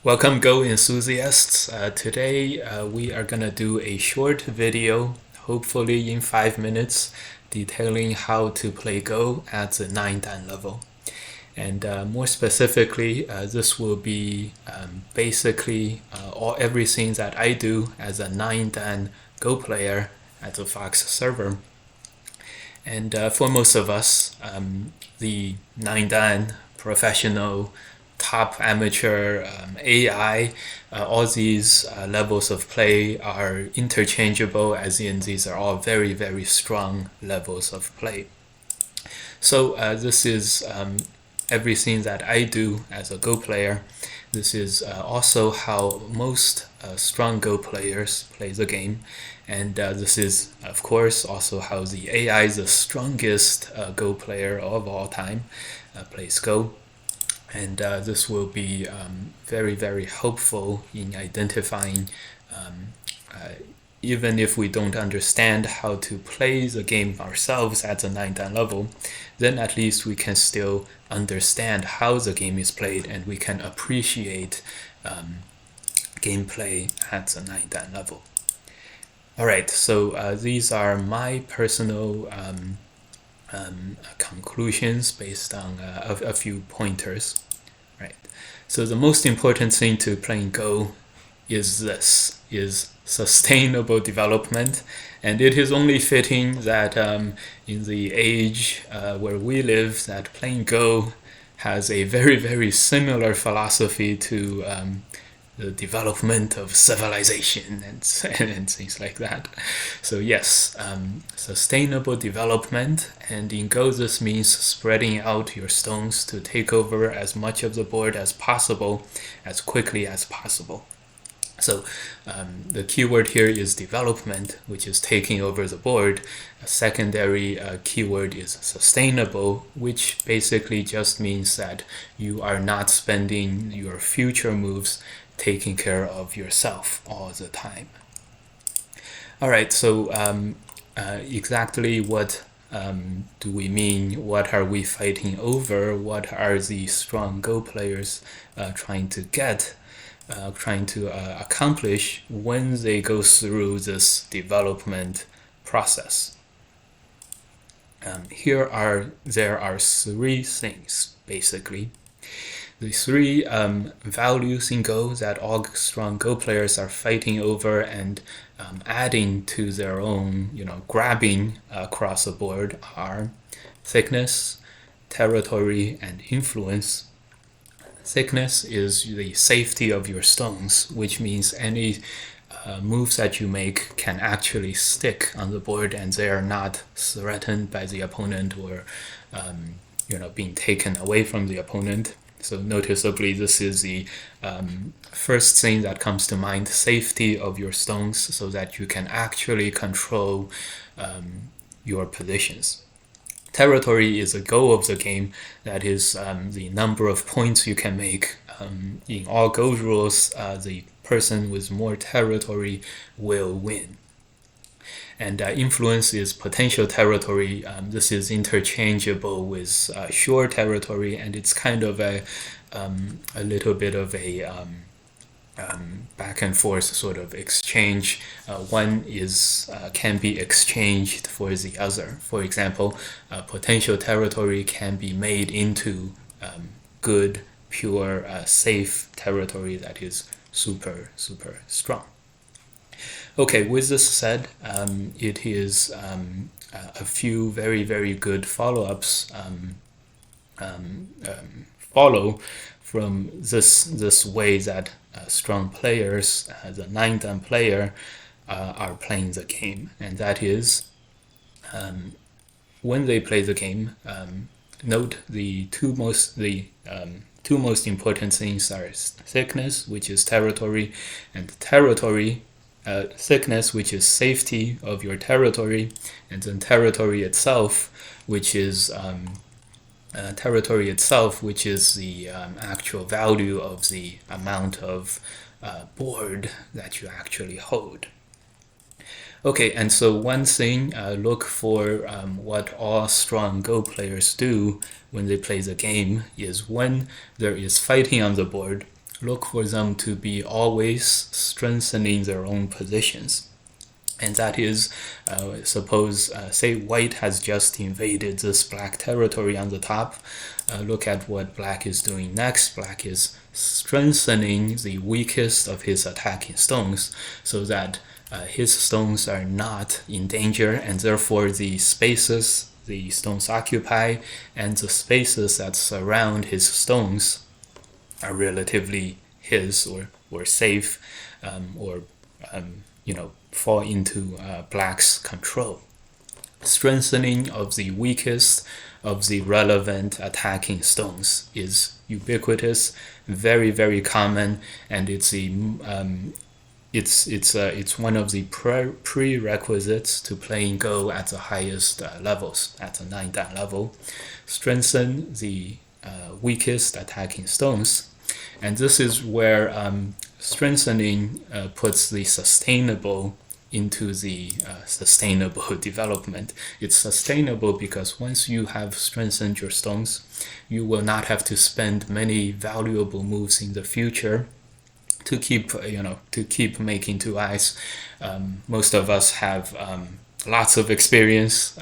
Welcome Go enthusiasts. Today we are gonna do a short video, hopefully in 5 minutes, detailing how to play Go at the 9 Dan level. And more specifically, this will be basically everything that I do as a 9 Dan Go player at the Fox server. And for most of us, the 9 Dan professional, top amateur, AI, all these levels of play are interchangeable, as in these are all very, very strong levels of play. So this is everything that I do as a Go player. This is also how most strong Go players play the game. And this is, of course, also how the AI, the strongest Go player of all time, plays Go. And this will be very, very helpful in identifying, even if we don't understand how to play the game ourselves at the 9 Dan level, then at least we can still understand how the game is played and we can appreciate gameplay at the 9 Dan level. Alright, so these are my personal conclusions based on a few pointers. Right. So the most important thing to playing Go is sustainable development, and it is only fitting that in the age where we live, that playing Go has a very, very similar philosophy to the development of civilization and things like that. So yes, sustainable development, and in Go this means spreading out your stones to take over as much of the board as possible, as quickly as possible. So the keyword here is development, which is taking over the board. A secondary keyword is sustainable, which basically just means that you are not spending your future moves taking care of yourself all the time. All right, so exactly what do we mean? What are we fighting over? What are the strong Go players trying to get, trying to accomplish when they go through this development process? There are three things, basically. The three values in Go that all strong Go players are fighting over and adding to their own, grabbing across the board are thickness, territory, and influence. Thickness is the safety of your stones, which means any moves that you make can actually stick on the board and they are not threatened by the opponent or being taken away from the opponent. So noticeably, this is the first thing that comes to mind, safety of your stones, so that you can actually control your positions. Territory is a goal of the game, that is the number of points you can make. In all Go rules, the person with more territory will win. And influence is potential territory. This is interchangeable with sure territory, and it's kind of a little bit of a back and forth sort of exchange. One can be exchanged for the other. For example, potential territory can be made into good, pure, safe territory that is super, super strong. Okay, with this said, it is a few very, very good follow-ups follow from this way that strong players, the 9 Dan player, are playing the game, and that is when they play the game, note the two most important things are thickness, which is territory, and territory. Thickness, which is safety of your territory, and then territory itself, which is the actual value of the amount of board that you actually hold. Okay, and so one thing, look for what all strong Go players do when they play the game is when there is fighting on the board, look for them to be always strengthening their own positions. And that is, suppose, say white has just invaded this black territory on the top. Look at what black is doing next. Black is strengthening the weakest of his attacking stones so that his stones are not in danger, and therefore the spaces the stones occupy and the spaces that surround his stones are relatively his or safe, or fall into black's control. Strengthening of the weakest of the relevant attacking stones is ubiquitous, very, very common, and it's one of the prerequisites to playing Go at the highest levels, at the 9th dan level. Strengthen the weakest attacking stones, and this is where strengthening puts the sustainable into the sustainable development. It's sustainable because once you have strengthened your stones, you will not have to spend many valuable moves in the future to keep making two eyes. Most of us have lots of experience,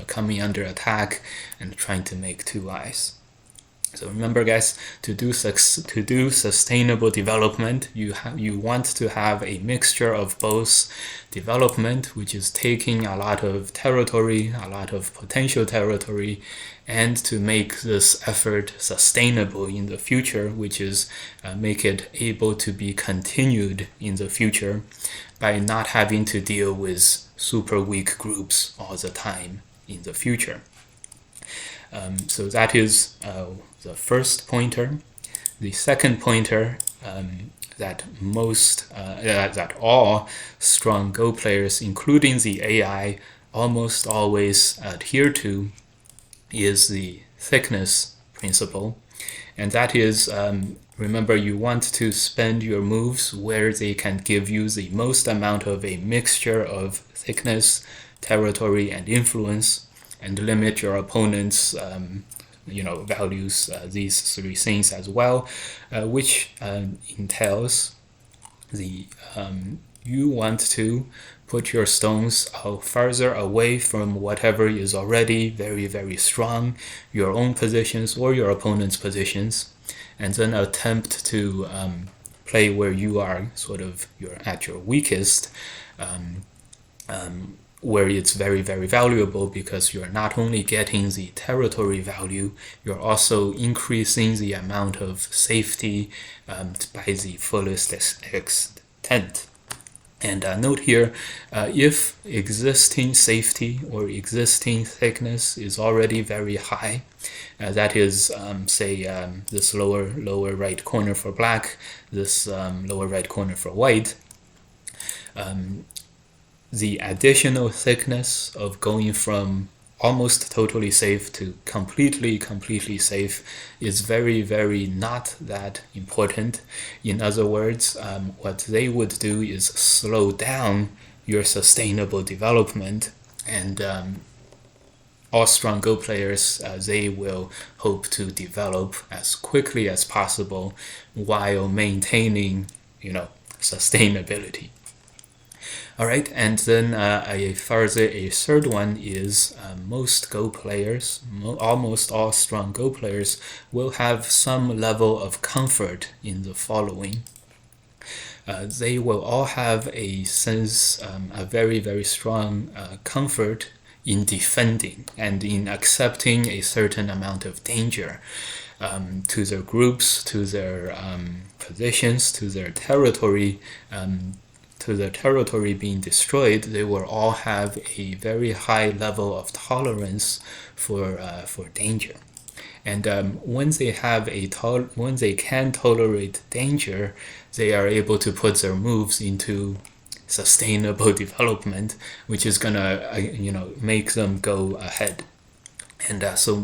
coming under attack and trying to make two eyes. So remember, guys, to do sustainable development, you want to have a mixture of both development, which is taking a lot of territory, a lot of potential territory, and to make this effort sustainable in the future, which is make it able to be continued in the future by not having to deal with super weak groups all the time in the future. So that is the first pointer. The second pointer that all strong Go players, including the AI, almost always adhere to is the thickness principle. And that is, remember, you want to spend your moves where they can give you the most amount of a mixture of thickness, territory, and influence, and limit your opponent's values, these three things as well, which entails you want to put your stones further away from whatever is already very, very strong, your own positions or your opponent's positions, and then attempt to play where you are you're at your weakest, where it's very, very valuable because you're not only getting the territory value, you're also increasing the amount of safety by the fullest extent. And note here, if existing safety or existing thickness is already very high, that is, say, this lower right corner for black, this lower right corner for white, the additional thickness of going from almost totally safe to completely safe is very, very not that important. In other words, what they would do is slow down your sustainable development, and all strong Go players, they will hope to develop as quickly as possible while maintaining, sustainability. All right, and then a third one is most Go players, almost all strong Go players, will have some level of comfort in the following. They will all have a sense, a very, very strong comfort in defending and in accepting a certain amount of danger to their groups, to their positions, to their territory, to the territory being destroyed. They will all have a very high level of tolerance for danger. And when they can tolerate danger, they are able to put their moves into sustainable development, which is gonna make them go ahead. And so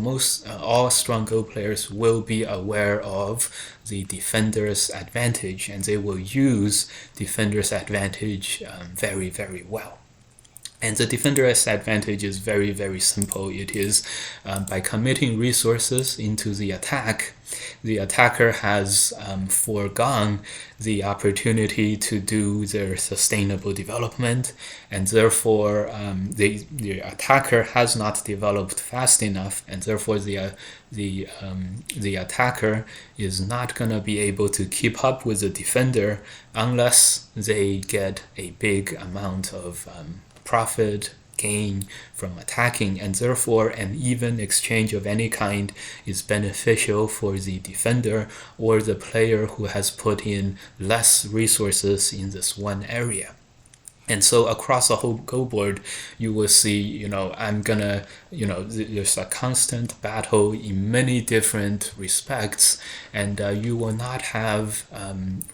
all strong Go players will be aware of the defender's advantage, and they will use defender's advantage very, very well. And the defender's advantage is very, very simple. It is by committing resources into the attack, the attacker has foregone the opportunity to do their sustainable development, and therefore the attacker has not developed fast enough, and therefore the attacker is not going to be able to keep up with the defender unless they get a big amount of profit gain from attacking, and therefore an even exchange of any kind is beneficial for the defender or the player who has put in less resources in this one area. And so across the whole Go board, you will see, there's a constant battle in many different respects, and you will not have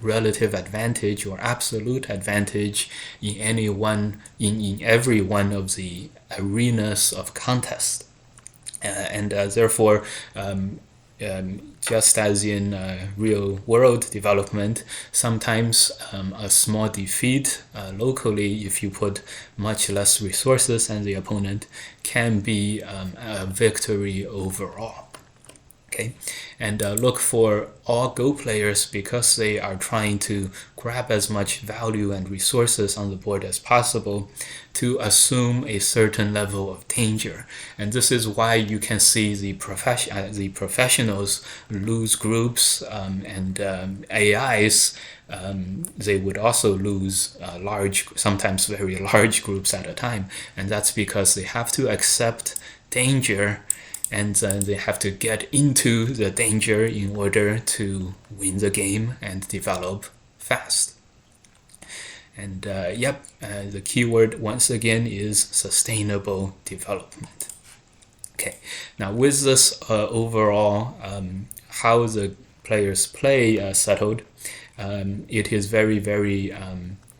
relative advantage or absolute advantage in every one of the arenas of contest. Therefore, just as in real world development, sometimes a small defeat locally, if you put much less resources than the opponent, can be a victory overall. Okay, and look for all Go players, because they are trying to grab as much value and resources on the board as possible, to assume a certain level of danger. And this is why you can see the professionals lose groups, and AIs, they would also lose sometimes very large groups at a time. And that's because they have to accept danger, and they have to get into the danger in order to win the game and develop fast. And the keyword once again is sustainable development. Okay, now with this overall how the players play settled, it is very, very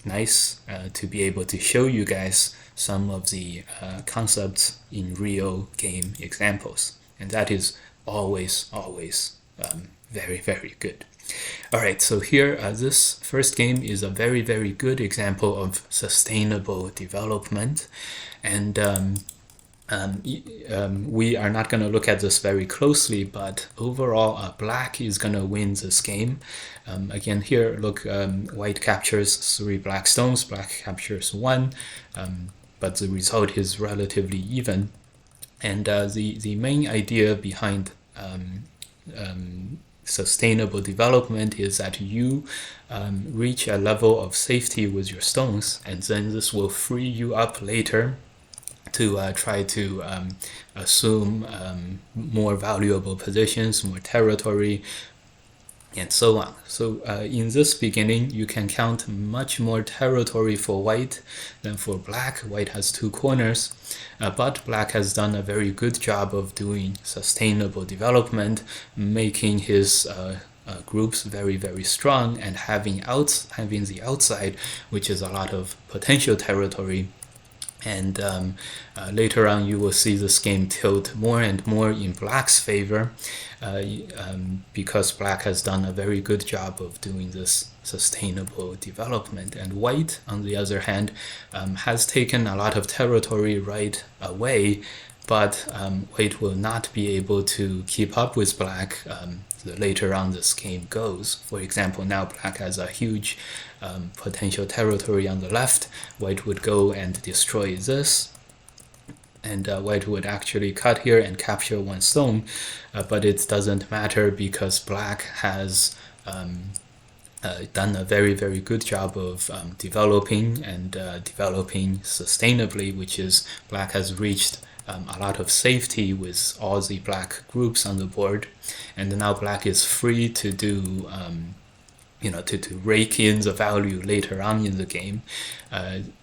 nice to be able to show you guys some of the concepts in real game examples, and that is always very, very good. All right, so here this first game is a very, very good example of sustainable development, and we are not going to look at this very closely, but overall black is going to win this game. Again, here look, white captures 3 black stones, black captures 1, but the result is relatively even. And the main idea behind sustainable development is that you reach a level of safety with your stones, and then this will free you up later to try to assume more valuable positions, more territory, and so on. So in this beginning, you can count much more territory for white than for black. White has 2 corners, but black has done a very good job of doing sustainable development, making his groups very, very strong, and having the outside, which is a lot of potential territory. And later on, you will see this game tilt more and more in black's favor, because black has done a very good job of doing this sustainable development. And white, on the other hand, has taken a lot of territory right away, but white will not be able to keep up with black the later on this game goes. For example, now black has a huge potential territory on the left. White would go and destroy this, and white would actually cut here and capture 1 stone, but it doesn't matter because black has done a very, very good job of developing sustainably, which is black has reached a lot of safety with all the black groups on the board, and now black is free to do to rake in the value later on in the game.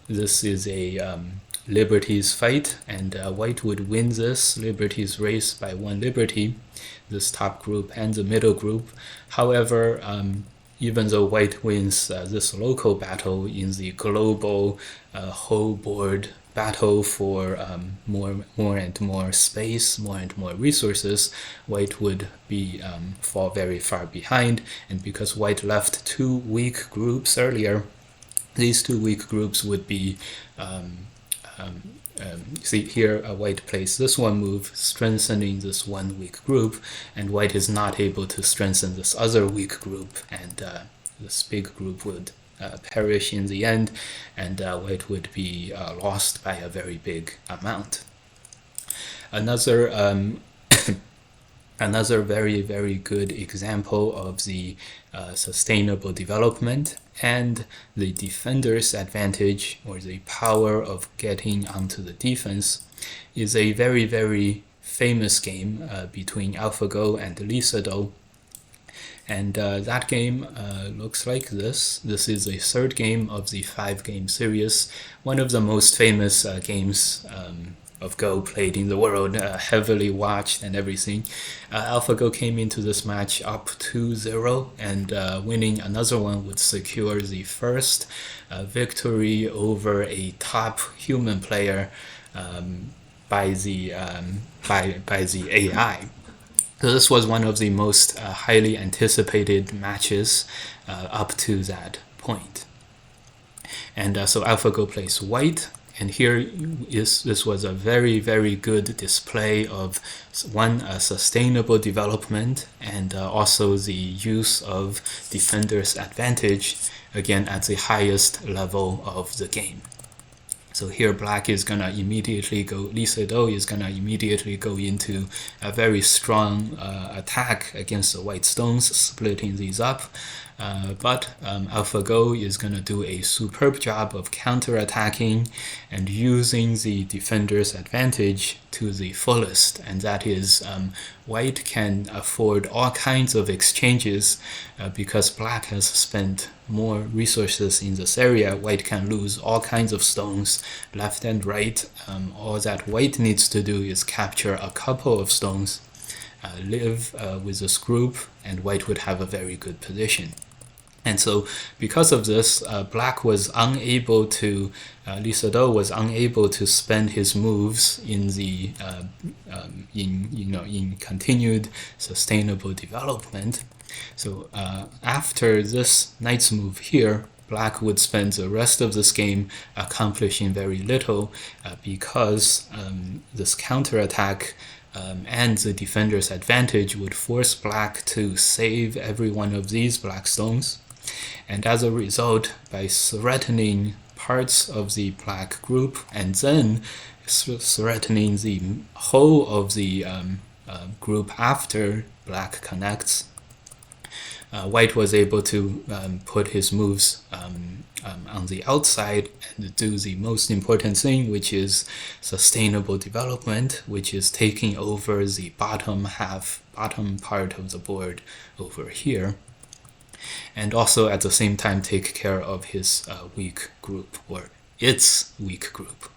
This is a liberties fight, and white would win this liberties race by 1 liberty, this top group and the middle group. However, even though white wins this local battle, in the global whole board battle for more and more space, more and more resources, white would be fall very far behind. And because white left 2 weak groups earlier, these 2 weak groups would be see here, white plays this one move, strengthening this one weak group, and white is not able to strengthen this other weak group, and this big group would perish in the end, and white would be lost by a very big amount. Another another very, very good example of the sustainable development and the defender's advantage, or the power of getting onto the defense, is a very, very famous game between Alphago and Lee Sedol. And that game looks like this. This is a third game of the 5-game series, one of the most famous games of Go played in the world, heavily watched and everything. Alphago came into this match up 2-0, and winning another one would secure the first victory over a top human player by the AI. So this was one of the most highly anticipated matches up to that point. And so Alphago plays white. And here this was a very, very good display of one, sustainable development, and also the use of defender's advantage, again at the highest level of the game. So here black is gonna immediately go, Lee Sedol is gonna immediately go into a very strong attack against the white stones, splitting these up. But Alphago is going to do a superb job of counter-attacking and using the defender's advantage to the fullest, and that is white can afford all kinds of exchanges because black has spent more resources in this area. White can lose all kinds of stones left and right. All that white needs to do is capture a couple of stones, live with this group, and white would have a very good position. And so because of this, black was unable to, Lee Sedol was unable to spend his moves in the in continued sustainable development. So after this knight's move here, black would spend the rest of this game accomplishing very little because this counterattack and the defender's advantage would force black to save every one of these black stones. And as a result, by threatening parts of the black group and then threatening the whole of the group after black connects, white was able to put his moves on the outside and do the most important thing, which is sustainable development, which is taking over the bottom part of the board over here, and also at the same time take care of his weak group, or its weak group.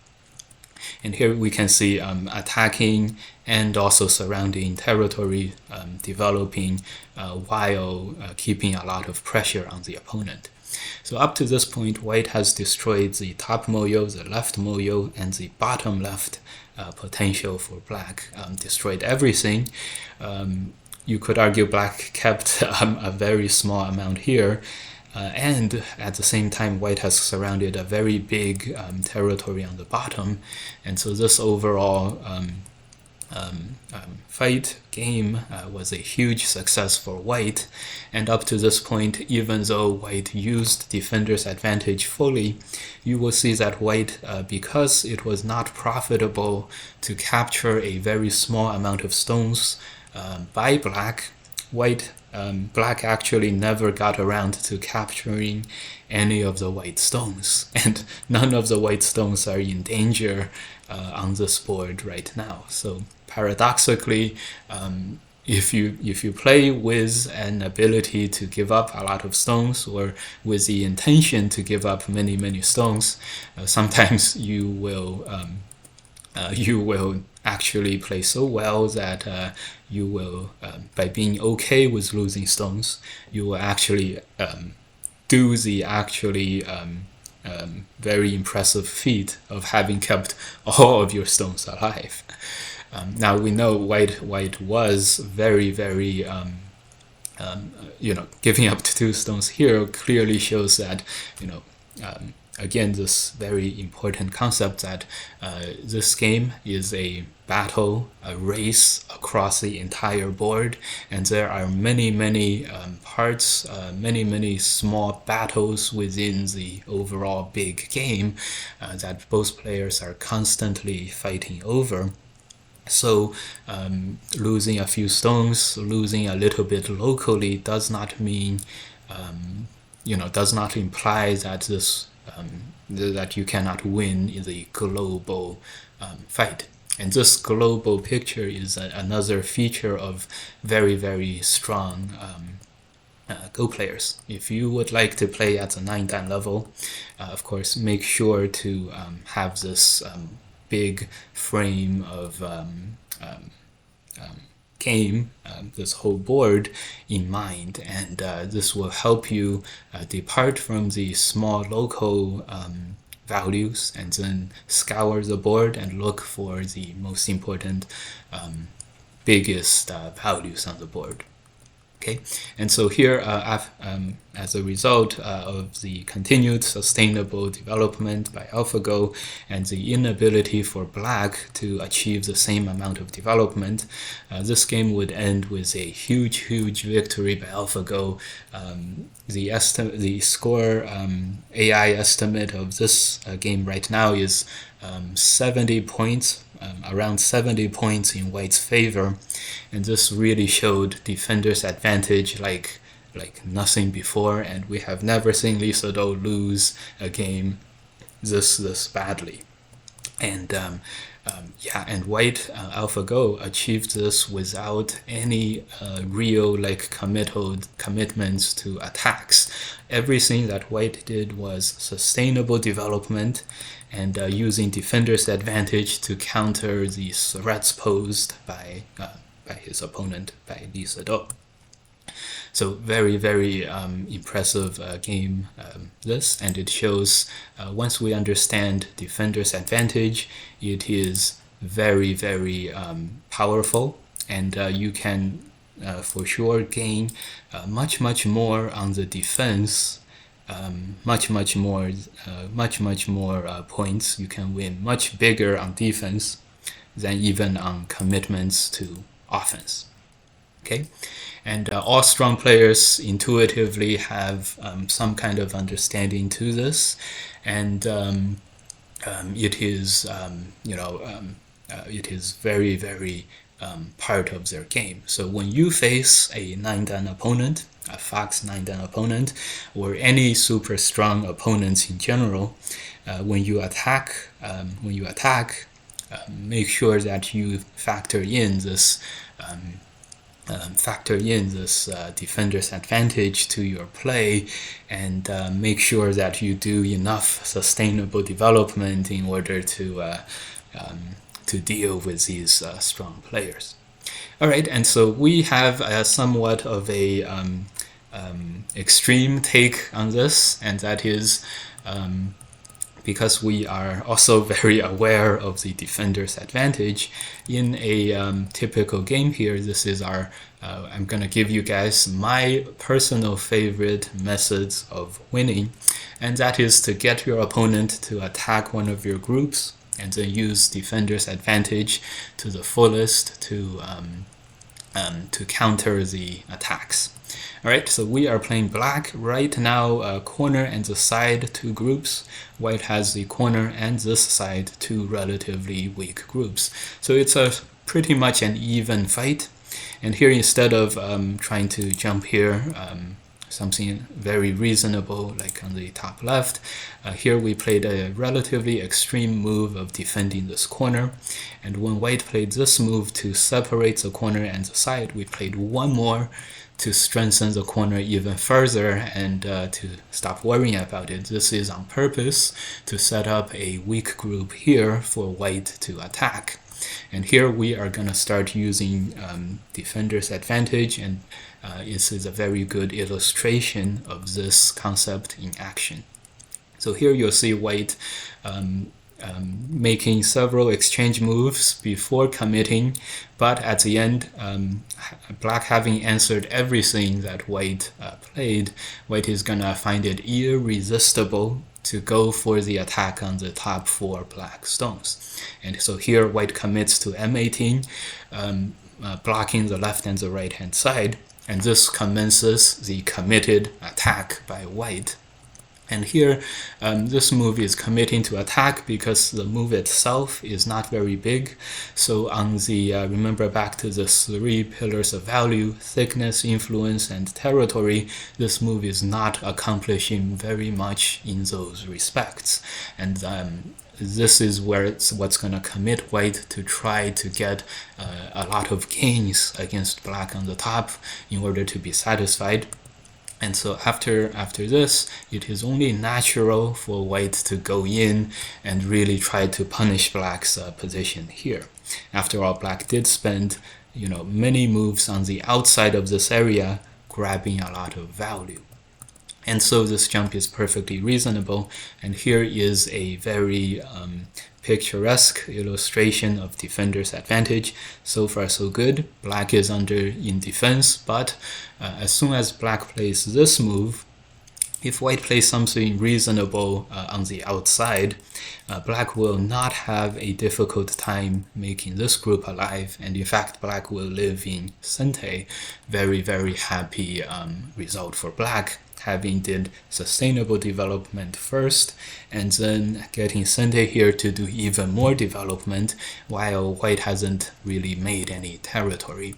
And here we can see attacking and also surrounding territory developing while keeping a lot of pressure on the opponent. So up to this point, white has destroyed the top moyo, the left moyo, and the bottom left potential for black, destroyed everything. You could argue black kept a very small amount here, and at the same time white has surrounded a very big territory on the bottom, and so this overall fight game was a huge success for white. And up to this point, even though white used defender's advantage fully, you will see that white, because it was not profitable to capture a very small amount of stones by black, black actually never got around to capturing any of the white stones, and none of the white stones are in danger on this board right now. So paradoxically, if you play with an ability to give up a lot of stones, or with the intention to give up many stones, sometimes you will actually play so well that you will, by being okay with losing stones, you will actually do the actually very impressive feat of having kept all of your stones alive. Now we know white was very giving up 2 stones here clearly shows that again, this very important concept that this game is a battle, a race across the entire board, and there are many parts, many small battles within the overall big game that both players are constantly fighting over. So losing a few stones, losing a little bit locally does not mean, does not imply that that you cannot win in the global fight. And this global picture is another feature of very strong Go players. If you would like to play at the 9-dan level, of course, make sure to have this big frame of game, this whole board in mind, and this will help you depart from the small local values and then scour the board and look for the most important biggest values on the board. Okay, and so here, as a result of the continued sustainable development by Alphago and the inability for Black to achieve the same amount of development, this game would end with a huge victory by Alphago. The score AI estimate of this game right now is 70 points. Around 70 points in White's favor, and this really showed defenders' advantage like nothing before, and we have never seen Lee Sedol lose a game this badly. And and White Alphago achieved this without any real commitments to attacks. Everything that White did was sustainable development and using defender's advantage to counter the threats posed by his opponent, by Lee Sedol. So very impressive game this, and it shows once we understand defender's advantage, it is very powerful, and you can for sure gain much more on the defense. Much more points. You can win much bigger on defense than even on commitments to offense. Okay, and all strong players intuitively have some kind of understanding to this, and it is it is very part of their game. So when you face a 9-dan opponent, a Fox 9-dan opponent, or any super strong opponents in general, when you attack, make sure that you factor in this defender's advantage to your play, and make sure that you do enough sustainable development in order to deal with these strong players. All right, and so we have somewhat of a extreme take on this, and that is because we are also very aware of the defender's advantage. In a typical game here, this is our I'm going to give you guys my personal favorite methods of winning, and that is to get your opponent to attack one of your groups and then use defender's advantage to the fullest to counter the attacks. All right, so we are playing Black right now. Corner and the side, two groups. White has the corner and this side, two relatively weak groups. So it's a pretty much an even fight. And here, instead of trying to jump here, something very reasonable like on the top left, here we played a relatively extreme move of defending this corner, and when White played this move to separate the corner and the side, we played one more to strengthen the corner even further and to stop worrying about it. This is on purpose to set up a weak group here for White to attack. And here we are going to start using defender's advantage, and this is a very good illustration of this concept in action. So here you'll see White making several exchange moves before committing, but at the end, Black having answered everything that White played, White is going to find it irresistible to go for the attack on the top 4 black stones. And so here white commits to m18, blocking the left and the right hand side, and this commences the committed attack by white. And here, this move is committing to attack because the move itself is not very big. So on the, remember back to the 3 pillars of value, thickness, influence, and territory, this move is not accomplishing very much in those respects. And this is where it's what's going to commit white to try to get a lot of gains against black on the top in order to be satisfied. And so after this, it is only natural for white to go in and really try to punish black's position here. After all, black did spend, many moves on the outside of this area, grabbing a lot of value. And so this jump is perfectly reasonable. And here is a very picturesque illustration of defender's advantage. So far so good. Black is in defense, but as soon as black plays this move, if white plays something reasonable on the outside, black will not have a difficult time making this group alive, and in fact black will live in Sente. Very, very happy result for black, having did sustainable development first, and then getting Sente here to do even more development, while white hasn't really made any territory.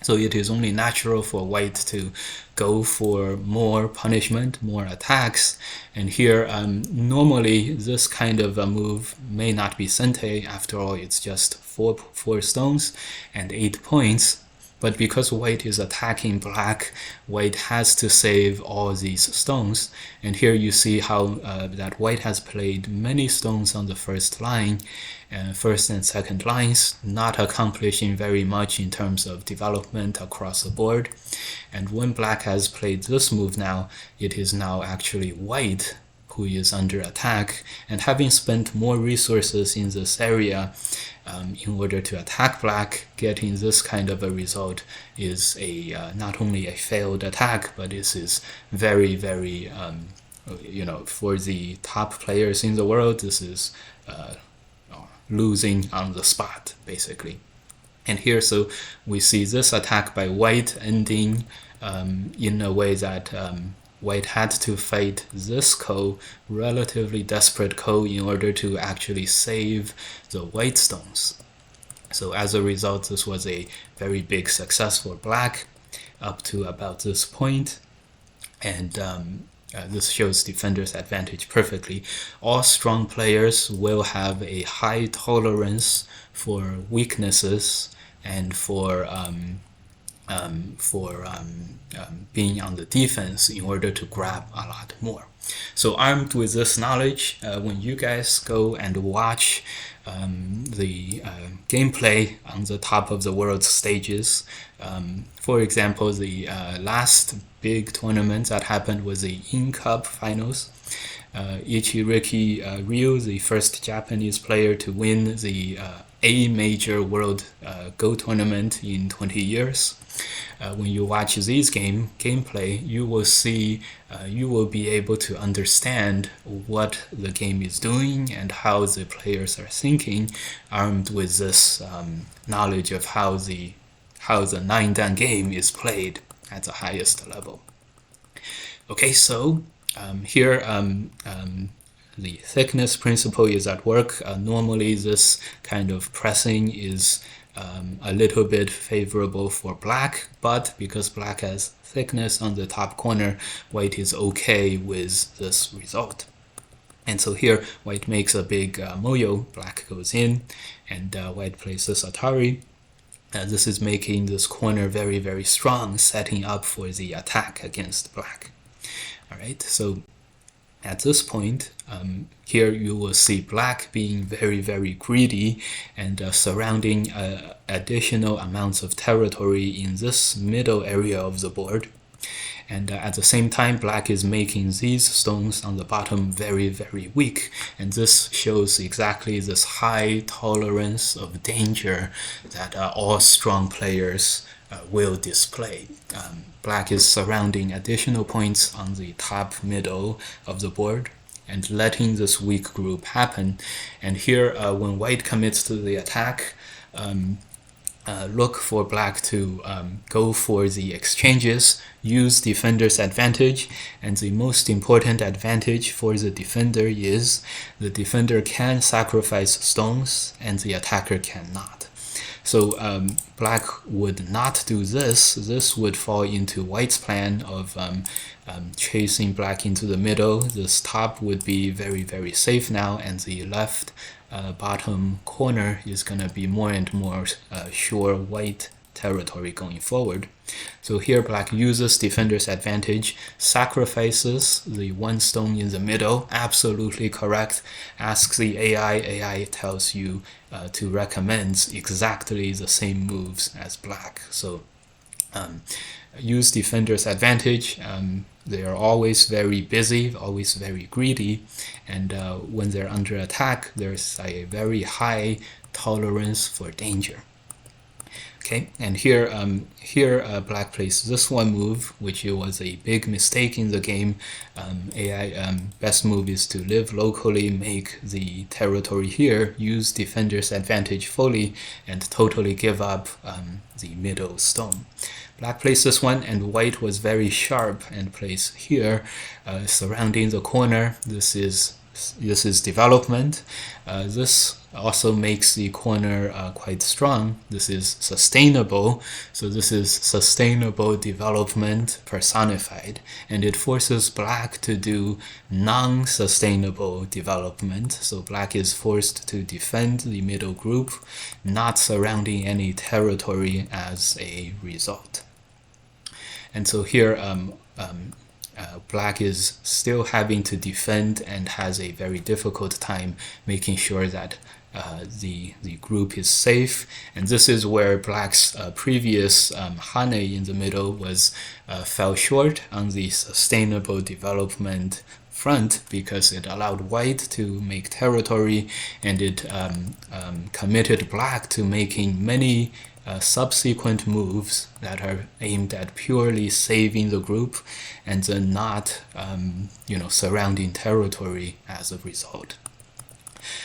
So it is only natural for white to go for more punishment, more attacks. And here, normally this kind of a move may not be Sente. After all, it's just 4 stones and 8 points. But because white is attacking black, white has to save all these stones. And here you see how that white has played many stones on the first line, first and second lines, not accomplishing very much in terms of development across the board. And when black has played this move now, it is now actually white who is under attack, and having spent more resources in this area in order to attack black, getting this kind of a result is not only a failed attack, but this is very, very, for the top players in the world, this is losing on the spot, basically. And here, so we see this attack by white ending in a way that white had to fight this ko, relatively desperate ko, in order to actually save the white stones. So as a result, this was a very big success for black up to about this point. And this shows defender's advantage perfectly. All strong players will have a high tolerance for weaknesses and for being on the defense in order to grab a lot more. So armed with this knowledge, when you guys go and watch the gameplay on the top of the world stages, for example, the last big tournament that happened was the In-Cup finals. Ichiriki Ryu, the first Japanese player to win the A major world Go tournament in 20 years. When you watch these gameplay, you will see, you will be able to understand what the game is doing and how the players are thinking, armed with this knowledge of how the 9-dan game is played at the highest level. Okay, so here the thickness principle is at work. Normally this kind of pressing is a little bit favorable for black, but because black has thickness on the top corner, white is okay with this result. And so here white makes a big moyo, black goes in, and white plays this Atari. This is making this corner very, very strong, setting up for the attack against black. All right, so at this point, here you will see black being very, very greedy and surrounding additional amounts of territory in this middle area of the board. And at the same time, black is making these stones on the bottom very, very weak. And this shows exactly this high tolerance of danger that all strong players will display. Black is surrounding additional points on the top middle of the board, and letting this weak group happen. And here, when white commits to the attack, look for black to go for the exchanges, use defender's advantage, and the most important advantage for the defender is the defender can sacrifice stones and the attacker cannot. So black would not do this. This would fall into white's plan of chasing black into the middle. This top would be very, very safe now, and the left bottom corner is going to be more and more sure white territory going forward. So here black uses defender's advantage, sacrifices the one stone in the middle, absolutely correct, asks the AI tells you to recommend exactly the same moves as black. So use defender's advantage. They are always very busy, always very greedy, and when they're under attack, there's a very high tolerance for danger. Okay, and here black plays this one move, which was a big mistake in the game. AI best move is to live locally, make the territory here, use defender's advantage fully, and totally give up the middle stone. Black plays this one, and white was very sharp and plays here, surrounding the corner. This is development. This also makes the corner quite strong. This is sustainable. So this is sustainable development personified, and it forces black to do non-sustainable development. So black is forced to defend the middle group, not surrounding any territory as a result. And so here black is still having to defend and has a very difficult time making sure that the group is safe. And this is where black's previous Hane in the middle was fell short on the sustainable development front, because it allowed white to make territory, and it committed black to making many subsequent moves that are aimed at purely saving the group and then not surrounding territory as a result.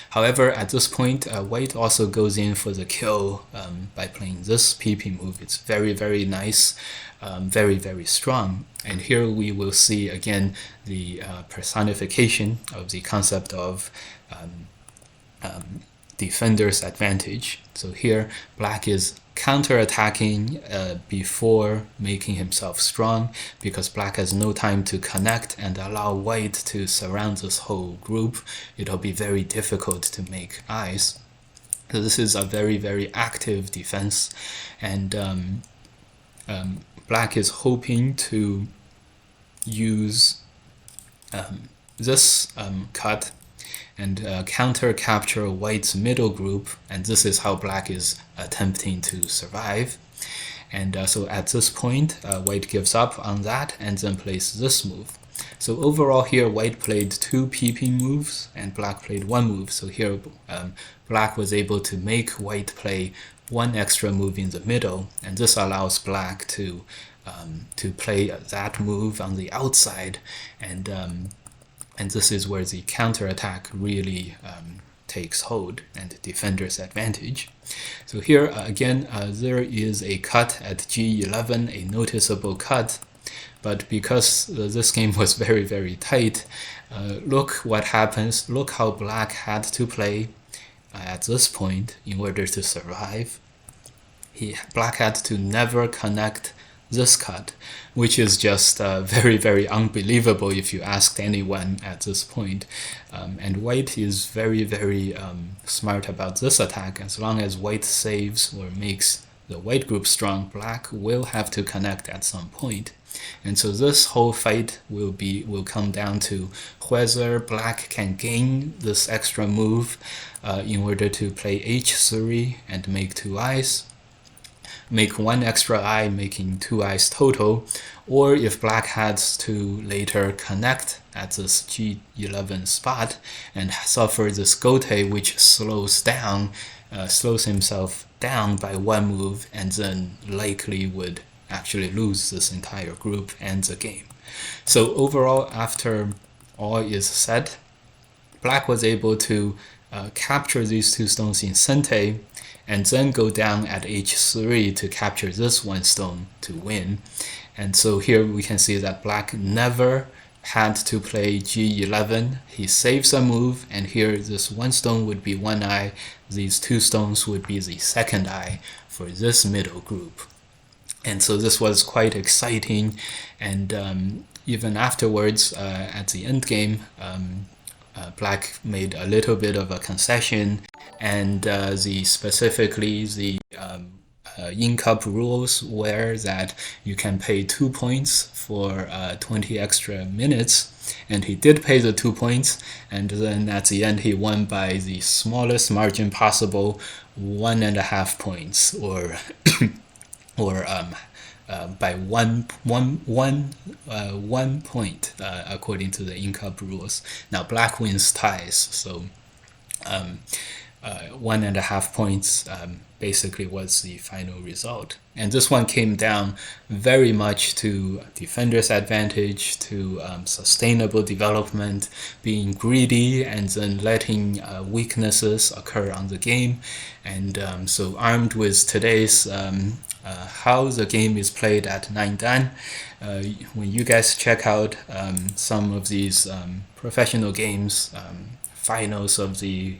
However, at this point, white also goes in for the kill by playing this PP move. It's very, very nice, very, very strong. And here we will see again the personification of the concept of defender's advantage. So here, black is counter-attacking before making himself strong, because black has no time to connect and allow white to surround this whole group. It'll be very difficult to make eyes. So this is a very, very active defense, and black is hoping to use this cut and counter-capture white's middle group, and this is how black is attempting to survive. And so at this point, white gives up on that and then plays this move. So overall here, white played 2 PP moves and black played 1 move. So here, black was able to make white play 1 extra move in the middle, and this allows black to play that move on the outside, and this is where the counterattack really takes hold and defender's advantage. So here again, there is a cut at G11, a noticeable cut, but because this game was very, very tight, look what happens. Look how black had to play at this point in order to survive. Black had to never connect this cut, which is just very, very unbelievable if you asked anyone at this point. And white is very, very smart about this attack. As long as white saves or makes the white group strong, black will have to connect at some point. And so this whole fight will come down to whether black can gain this extra move in order to play H3 and make 2 eyes, make 1 extra eye, making 2 eyes total, or if black has to later connect at this G11 spot and suffer this gote, which slows himself down by 1 move, and then likely would actually lose this entire group and the game. So overall, after all is said, Black was able to capture these 2 stones in Sente, and then go down at h3 to capture this 1 stone to win. And so here we can see that Black never had to play g11. He saves a move, and here this 1 stone would be 1 eye, these 2 stones would be the 2nd eye for this middle group. And so this was quite exciting, and even afterwards, at the end game, Black made a little bit of a concession, and specifically the in-cup rules were that you can pay 2 points for 20 extra minutes, and he did pay the 2 points, and then at the end he won by the smallest margin possible, 1.5 points, or by one point, according to the in-cup rules. Now Black wins ties, so 1.5 points basically was the final result. And this one came down very much to defender's advantage, to sustainable development, being greedy, and then letting weaknesses occur on the game. And so armed with today's how the game is played at 9 Dan, when you guys check out some of these professional games, finals of the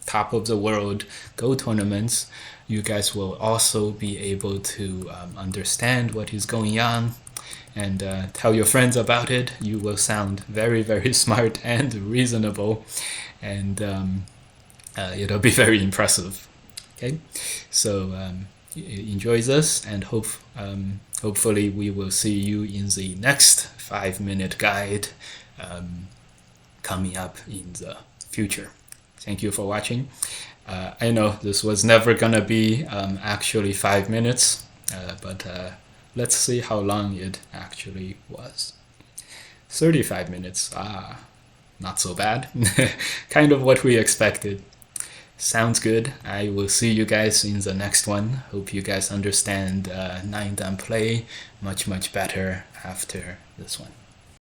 top of the world Go tournaments, you guys will also be able to understand what is going on and tell your friends about it. You will sound very, very smart and reasonable, and it'll be very impressive. Okay, so enjoy this, and hopefully we will see you in the next 5-minute guide coming up in the future. Thank you for watching. I know this was never gonna be actually 5 minutes, but let's see how long it actually was. 35 minutes. Not so bad. Kind of what we expected. Sounds good. I will see you guys in the next one. Hope you guys understand 9 Dan play much better after this one.